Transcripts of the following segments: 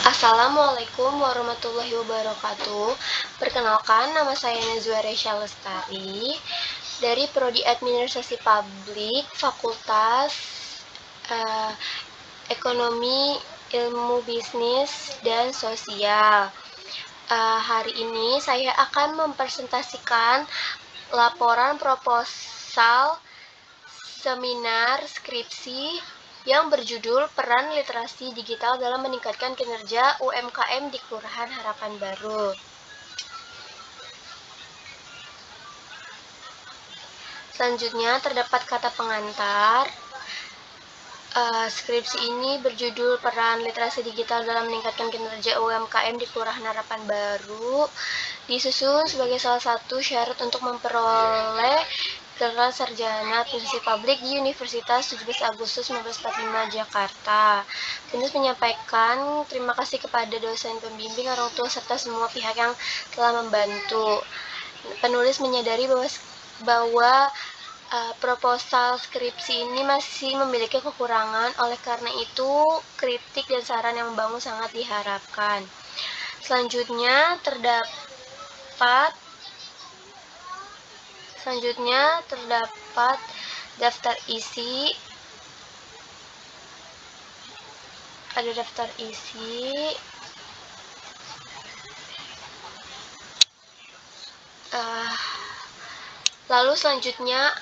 Assalamualaikum warahmatullahi wabarakatuh. Perkenalkan, nama saya Nazwa Resya Lestari dari Prodi Administrasi Publik, Fakultas Ekonomi, Ilmu Bisnis, dan Sosial. Hari ini saya akan mempresentasikan laporan proposal seminar skripsi yang berjudul Peran Literasi Digital dalam Meningkatkan Kinerja UMKM di Kelurahan Harapan Baru. Selanjutnya terdapat kata pengantar. Skripsi ini berjudul Peran Literasi Digital dalam Meningkatkan Kinerja UMKM di Kelurahan Harapan Baru, disusun sebagai salah satu syarat untuk memperoleh gelar sarjana administrasi publik di Universitas 17 Agustus 1945 Jakarta. Penulis menyampaikan terima kasih kepada dosen pembimbing, orang tua, serta semua pihak yang telah membantu. Penulis menyadari bahwa proposal skripsi ini masih memiliki kekurangan, oleh karena itu kritik dan saran yang membangun sangat diharapkan. Selanjutnya terdapat daftar isi. Ada daftar isi. Lalu selanjutnya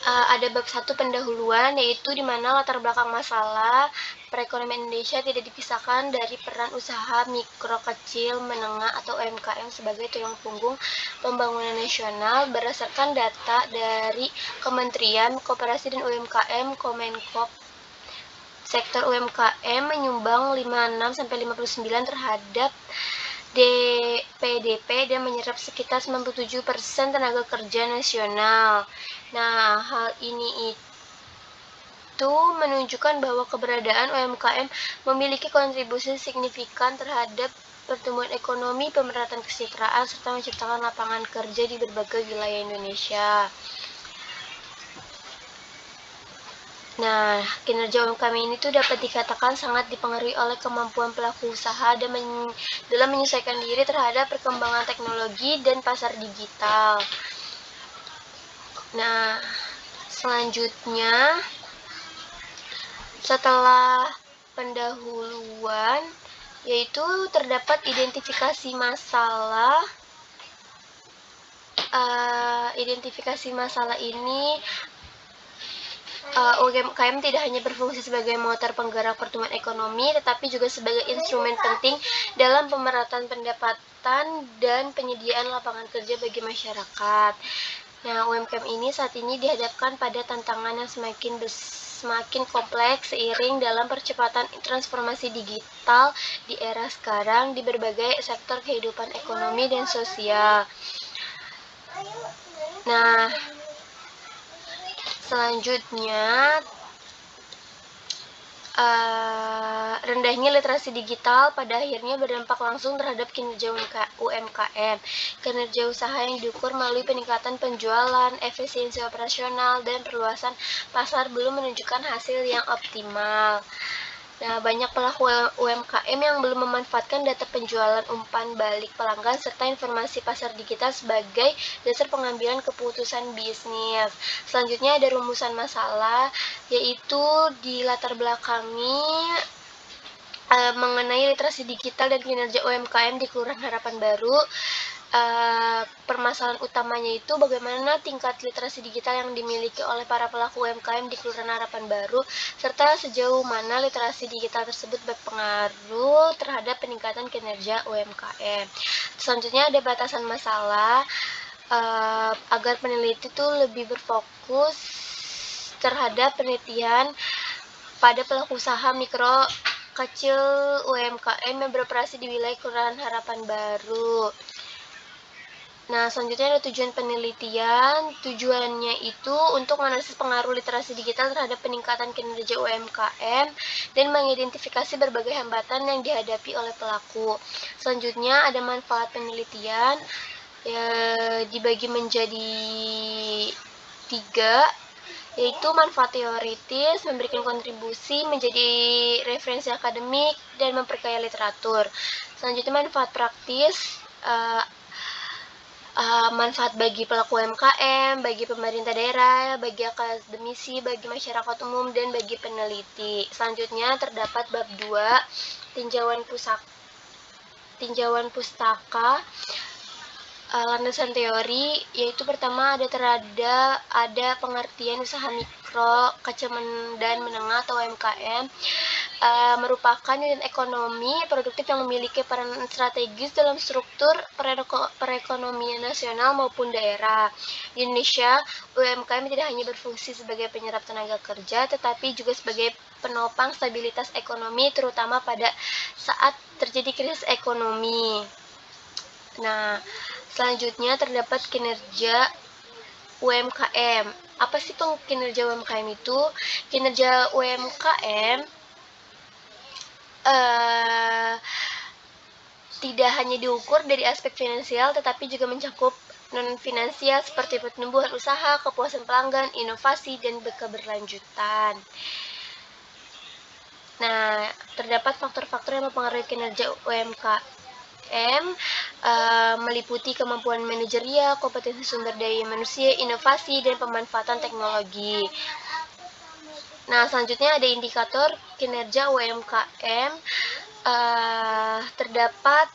ada bab 1 pendahuluan, yaitu di mana latar belakang masalah perekonomian Indonesia tidak dipisahkan dari peran usaha mikro, kecil, menengah atau UMKM sebagai tulang punggung pembangunan nasional berdasarkan data dari Kementerian Koperasi dan UMKM Kemenkop. Sektor UMKM menyumbang 56-59% terhadap PDB dan menyerap sekitar 97% tenaga kerja nasional. Nah, hal ini itu menunjukkan bahwa keberadaan UMKM memiliki kontribusi signifikan terhadap pertumbuhan ekonomi, pemerataan kesejahteraan, serta menciptakan lapangan kerja di berbagai wilayah Indonesia. Nah, kinerja UMKM ini tuh dapat dikatakan sangat dipengaruhi oleh kemampuan pelaku usaha dalam menyesuaikan diri terhadap perkembangan teknologi dan pasar digital. Nah, selanjutnya setelah pendahuluan, yaitu terdapat identifikasi masalah. Identifikasi masalah ini UMKM tidak hanya berfungsi sebagai motor penggerak pertumbuhan ekonomi, tetapi juga sebagai instrumen penting dalam pemerataan pendapatan dan penyediaan lapangan kerja bagi masyarakat. Nah, UMKM ini saat ini dihadapkan pada tantangan yang semakin kompleks seiring dalam percepatan transformasi digital di era sekarang di berbagai sektor kehidupan ekonomi dan sosial. Nah, selanjutnya rendahnya literasi digital pada akhirnya berdampak langsung terhadap kinerja UMKM. Kinerja usaha yang diukur melalui peningkatan penjualan, efisiensi operasional, dan perluasan pasar belum menunjukkan hasil yang optimal. Nah, banyak pelaku UMKM yang belum memanfaatkan data penjualan, umpan balik pelanggan, serta informasi pasar digital sebagai dasar pengambilan keputusan bisnis. Selanjutnya ada rumusan masalah, yaitu di latar belakangi mengenai literasi digital dan kinerja UMKM di Kelurahan Harapan Baru. Permasalahan utamanya itu bagaimana tingkat literasi digital yang dimiliki oleh para pelaku UMKM di Kelurahan Harapan Baru, serta sejauh mana literasi digital tersebut berpengaruh terhadap peningkatan kinerja UMKM. Selanjutnya ada batasan masalah, agar peneliti itu lebih berfokus terhadap penelitian pada pelaku usaha mikro kecil UMKM yang beroperasi di wilayah Kelurahan Harapan Baru. Nah, selanjutnya ada tujuan penelitian. Tujuannya itu untuk menganalisis pengaruh literasi digital terhadap peningkatan kinerja UMKM dan mengidentifikasi berbagai hambatan yang dihadapi oleh pelaku. Selanjutnya ada manfaat penelitian, dibagi menjadi 3, yaitu manfaat teoritis, memberikan kontribusi, menjadi referensi akademik, dan memperkaya literatur. Selanjutnya manfaat praktis, manfaat bagi pelaku UMKM, bagi pemerintah daerah, bagi akademisi, bagi masyarakat umum, dan bagi peneliti. Selanjutnya terdapat bab 2, tinjauan pustaka, landasan teori, yaitu pertama ada pengertian usaha mikro, kecil dan menengah atau UMKM, merupakan unit ekonomi produktif yang memiliki peran strategis dalam struktur perekonomian nasional maupun daerah. Di Indonesia, UMKM tidak hanya berfungsi sebagai penyerap tenaga kerja, tetapi juga sebagai penopang stabilitas ekonomi, terutama pada saat terjadi krisis ekonomi. Nah, selanjutnya terdapat kinerja UMKM. Apa sih kinerja UMKM itu? Kinerja UMKM tidak hanya diukur dari aspek finansial, tetapi juga mencakup non-finansial seperti pertumbuhan usaha, kepuasan pelanggan, inovasi, dan keberlanjutan. Nah, terdapat faktor-faktor yang mempengaruhi kinerja UMKM, meliputi kemampuan manajerial, kompetensi sumber daya manusia, inovasi, dan pemanfaatan teknologi. Nah, selanjutnya ada indikator kinerja UMKM. Terdapat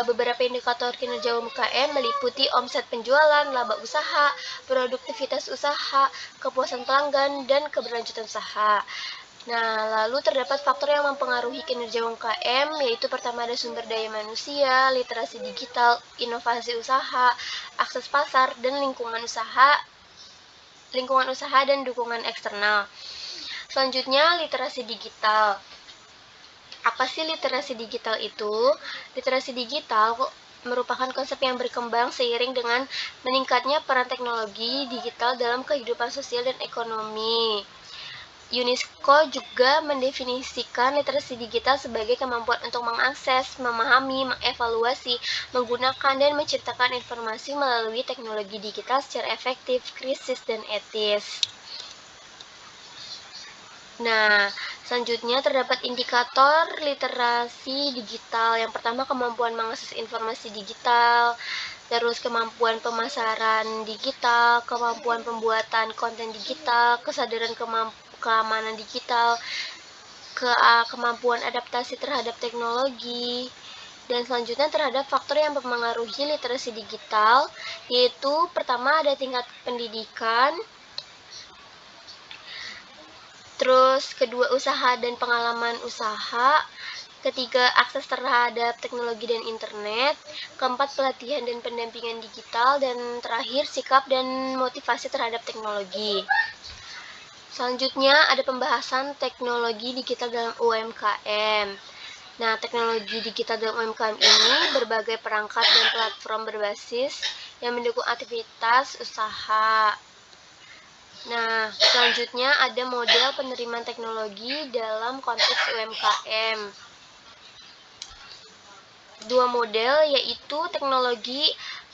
beberapa indikator kinerja UMKM meliputi omset penjualan, laba usaha, produktivitas usaha, kepuasan pelanggan, dan keberlanjutan usaha. Nah, lalu terdapat faktor yang mempengaruhi kinerja UMKM, yaitu pertama ada sumber daya manusia, literasi digital, inovasi usaha, akses pasar, dan lingkungan usaha dan dukungan eksternal. Selanjutnya, literasi digital. Apa sih literasi digital itu? Literasi digital merupakan konsep yang berkembang seiring dengan meningkatnya peran teknologi digital dalam kehidupan sosial dan ekonomi. UNESCO juga mendefinisikan literasi digital sebagai kemampuan untuk mengakses, memahami, mengevaluasi, menggunakan, dan menciptakan informasi melalui teknologi digital secara efektif, kritis, dan etis. Nah, selanjutnya terdapat indikator literasi digital. Yang pertama, kemampuan mengakses informasi digital, terus kemampuan pemasaran digital, kemampuan pembuatan konten digital, kesadaran keamanan digital, kemampuan adaptasi terhadap teknologi. Dan selanjutnya terhadap faktor yang mempengaruhi literasi digital, yaitu pertama ada tingkat pendidikan, terus kedua usaha dan pengalaman usaha, ketiga akses terhadap teknologi dan internet, keempat pelatihan dan pendampingan digital, dan terakhir sikap dan motivasi terhadap teknologi. Selanjutnya ada pembahasan teknologi digital dalam UMKM. Nah, teknologi digital dalam UMKM ini berbagai perangkat dan platform berbasis yang mendukung aktivitas usaha. Nah, selanjutnya ada model penerimaan teknologi dalam konteks UMKM. Dua model yaitu teknologi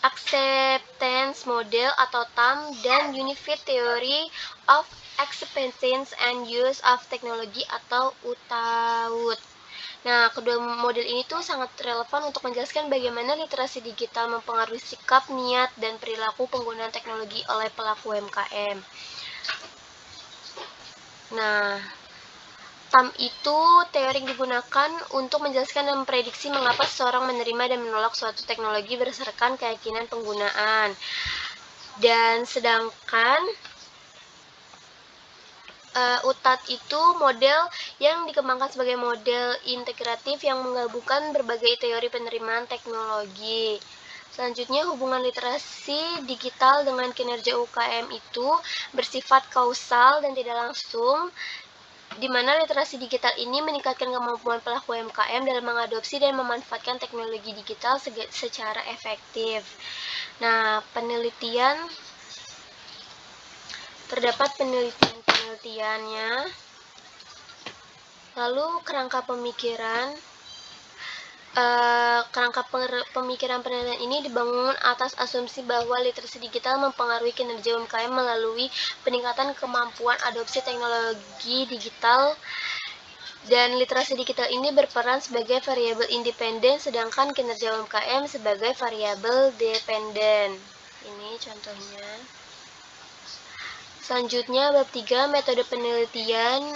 acceptance model atau TAM dan Unified Theory of Acceptance and Use of Technology atau UTAUT. Nah, kedua model ini tuh sangat relevan untuk menjelaskan bagaimana literasi digital mempengaruhi sikap, niat, dan perilaku penggunaan teknologi oleh pelaku UMKM. Nah, TAM itu teori yang digunakan untuk menjelaskan dan memprediksi mengapa seseorang menerima dan menolak suatu teknologi berdasarkan keyakinan penggunaan. Dan sedangkan UTAT itu model yang dikembangkan sebagai model integratif yang menggabungkan berbagai teori penerimaan teknologi. Selanjutnya, hubungan literasi digital dengan kinerja UKM itu bersifat kausal dan tidak langsung, di mana literasi digital ini meningkatkan kemampuan pelaku UMKM dalam mengadopsi dan memanfaatkan teknologi digital secara efektif. Nah, terdapat penelitiannya. Lalu kerangka pemikiran. Kerangka pemikiran penelitian ini dibangun atas asumsi bahwa literasi digital mempengaruhi kinerja UMKM melalui peningkatan kemampuan adopsi teknologi digital, dan literasi digital ini berperan sebagai variabel independen, sedangkan kinerja UMKM sebagai variabel dependen. Ini contohnya. Selanjutnya, bab 3, metode penelitian.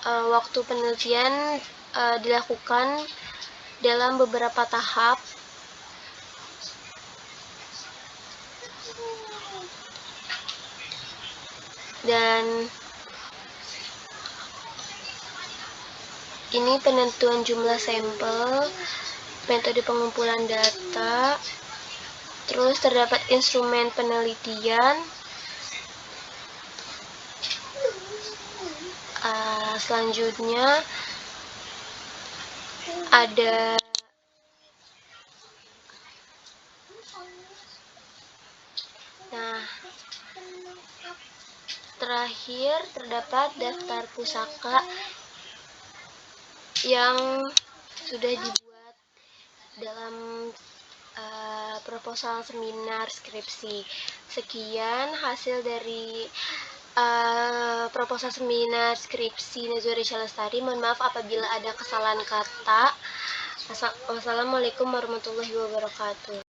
Waktu penelitian dilakukan dalam beberapa tahap, dan ini penentuan jumlah sampel, metode pengumpulan data, terus terdapat instrumen penelitian, selanjutnya ada terakhir terdapat daftar pusaka yang sudah dibuat dalam proposal seminar skripsi. Sekian hasil dari proposal seminar skripsi Nazwa Risha Lestari. Mohon maaf apabila ada kesalahan kata. Wassalamualaikum warahmatullahi wabarakatuh.